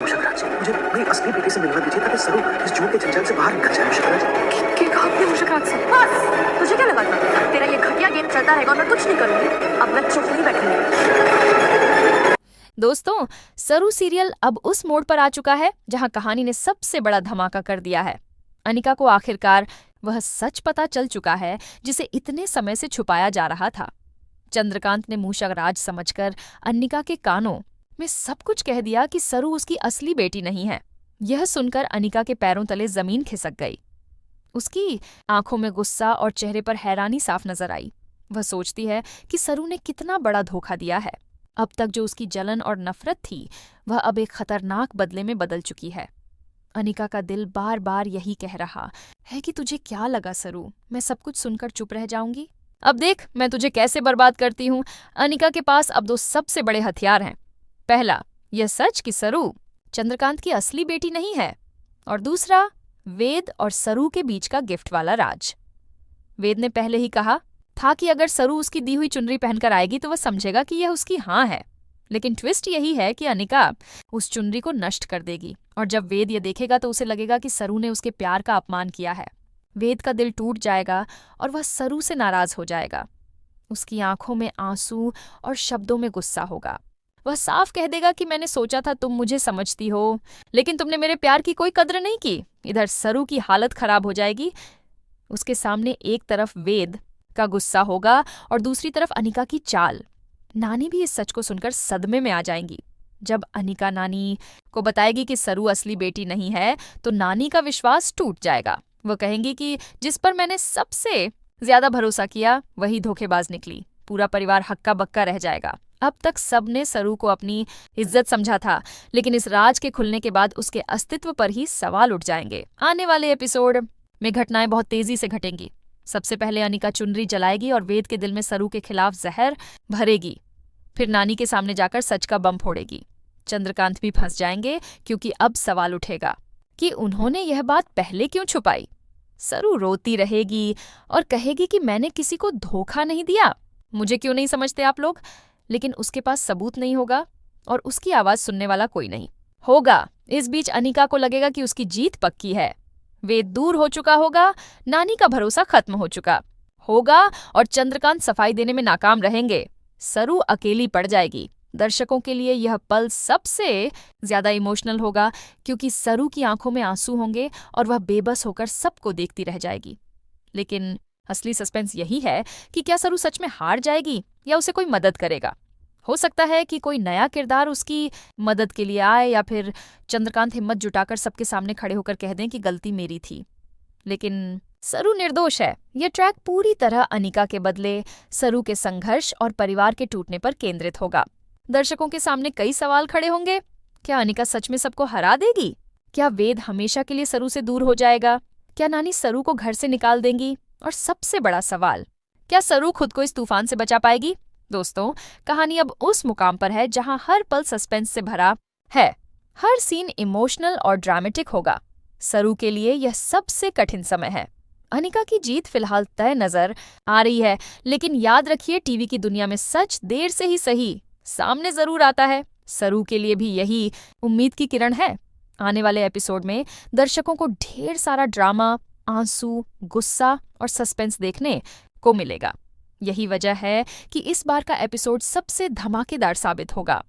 मुशर्रफ जी, मुझे मेरी असली बेटी से मिलवा दीजिए ताकि सरू इस झूठ के जंजाल से बाहर निकल जाए। मुशर्रफ जी, क्या कहा आपने मुशर्रफ से? बस तुझे क्या लगा था तेरा ये घटिया गेम चलता रहेगा और मैं कुछ नहीं करूंगी? अब मैं चुप नहीं बैठूंगी। दोस्तों, सरू सीरियल अब उस मोड़ पर आ चुका है जहां कहानी ने सबसे बड़ा धमाका कर दिया है। अनिका को आखिरकार वह सच पता चल चुका है जिसे इतने समय से छुपाया जा रहा था। चंद्रकांत ने मूषक राज समझकर अनिका के कानों में सब कुछ कह दिया कि सरू उसकी असली बेटी नहीं है। यह सुनकर अनिका के पैरों तले जमीन खिसक गई। उसकी आंखों में गुस्सा और चेहरे पर हैरानी साफ नजर आई। वह सोचती है कि सरू ने कितना बड़ा धोखा दिया है। अब तक जो उसकी जलन और नफरत थी वह अब एक खतरनाक बदले में बदल चुकी है। अनिका का दिल बार बार यही कह रहा है कि तुझे क्या लगा सरू, मैं सब कुछ सुनकर चुप रह जाऊंगी? अब देख मैं तुझे कैसे बर्बाद करती हूँ। अनिका के पास अब दो सबसे बड़े हथियार हैं। पहला, यह सच कि सरू चंद्रकांत की असली बेटी नहीं है, और दूसरा, वेद और सरू के बीच का गिफ्ट वाला राज। वेद ने पहले ही कहा था कि अगर सरू उसकी दी हुई चुनरी पहनकर आएगी तो वह समझेगा कि यह उसकी हाँ है। लेकिन ट्विस्ट यही है कि अनिका उस चुनरी को नष्ट कर देगी, और जब वेद यह देखेगा तो उसे लगेगा कि सरू ने उसके प्यार का अपमान किया है। वेद का दिल टूट जाएगा और वह सरू से नाराज हो जाएगा। उसकी आंखों में आंसू और शब्दों में गुस्सा होगा। वह साफ कह देगा कि मैंने सोचा था तुम मुझे समझती हो, लेकिन तुमने मेरे प्यार की कोई कद्र नहीं की। इधर सरू की हालत खराब हो जाएगी। उसके सामने एक तरफ वेद का गुस्सा होगा और दूसरी तरफ अनिका की चाल। नानी भी इस सच को सुनकर सदमे में आ जाएंगी। जब अनिका नानी को बताएगी कि सरू असली बेटी नहीं है तो नानी का विश्वास टूट जाएगा। वो कहेंगी कि जिस पर मैंने सबसे ज्यादा भरोसा किया वही धोखेबाज निकली। पूरा परिवार हक्का बक्का रह जाएगा। अब तक सबने सरू को अपनी इज्जत समझा था, लेकिन इस राज के खुलने के बाद उसके अस्तित्व पर ही सवाल उठ जाएंगे। आने वाले एपिसोड में घटनाएं बहुत तेजी से घटेंगी। सबसे पहले अनिका चुनरी जलाएगी और वेद के दिल में सरू के खिलाफ जहर भरेगी। फिर नानी के सामने जाकर सच का बम फोड़ेगी। चंद्रकांत भी फंस जाएंगे, क्योंकि अब सवाल उठेगा कि उन्होंने यह बात पहले क्यों छुपाई। सरू रोती रहेगी और कहेगी कि मैंने किसी को धोखा नहीं दिया। मुझे क्यों नहीं समझते आप लोग? लेकिन उसके पास सबूत नहीं होगा और उसकी आवाज सुनने वाला कोई नहीं होगा। इस बीच अनिका को लगेगा कि उसकी जीत पक्की है। वेद दूर हो चुका होगा, नानी का भरोसा खत्म हो चुका होगा और चंद्रकांत सफाई देने में नाकाम रहेंगे। सरू अकेली पड़ जाएगी। दर्शकों के लिए यह पल सबसे ज्यादा इमोशनल होगा, क्योंकि सरू की आंखों में आंसू होंगे और वह बेबस होकर सबको देखती रह जाएगी। लेकिन असली सस्पेंस यही है कि क्या सरू सच में हार जाएगी या उसे कोई मदद करेगा। हो सकता है कि कोई नया किरदार उसकी मदद के लिए आए, या फिर चंद्रकांत हिम्मत जुटाकर सबके सामने खड़े होकर कह दें कि गलती मेरी थी। लेकिन सरू निर्दोष है। यह ट्रैक पूरी तरह अनिका के बदले सरू के संघर्ष और परिवार के टूटने पर केंद्रित होगा। दर्शकों के सामने कई सवाल खड़े होंगे। क्या अनिका सच में सबको हरा देगी? क्या वेद हमेशा के लिए सरू से दूर हो जाएगा? क्या नानी सरू को घर से निकाल देंगी? और सबसे बड़ा सवाल, क्या सरू खुद को इस तूफान से बचा पाएगी? दोस्तों, कहानी अब उस मुकाम पर है जहां हर पल सस्पेंस से भरा है। हर सीन इमोशनल और ड्रामेटिक होगा। सरू के लिए यह सबसे कठिन समय है। अनिका की जीत फिलहाल तय नजर आ रही है, लेकिन याद रखिए टीवी की दुनिया में सच देर से ही सही सामने जरूर आता है। सरू के लिए भी यही उम्मीद की किरण है। आने वाले एपिसोड में दर्शकों को ढेर सारा ड्रामा, आंसू, गुस्सा और सस्पेंस देखने को मिलेगा। यही वजह है कि इस बार का एपिसोड सबसे धमाकेदार साबित होगा।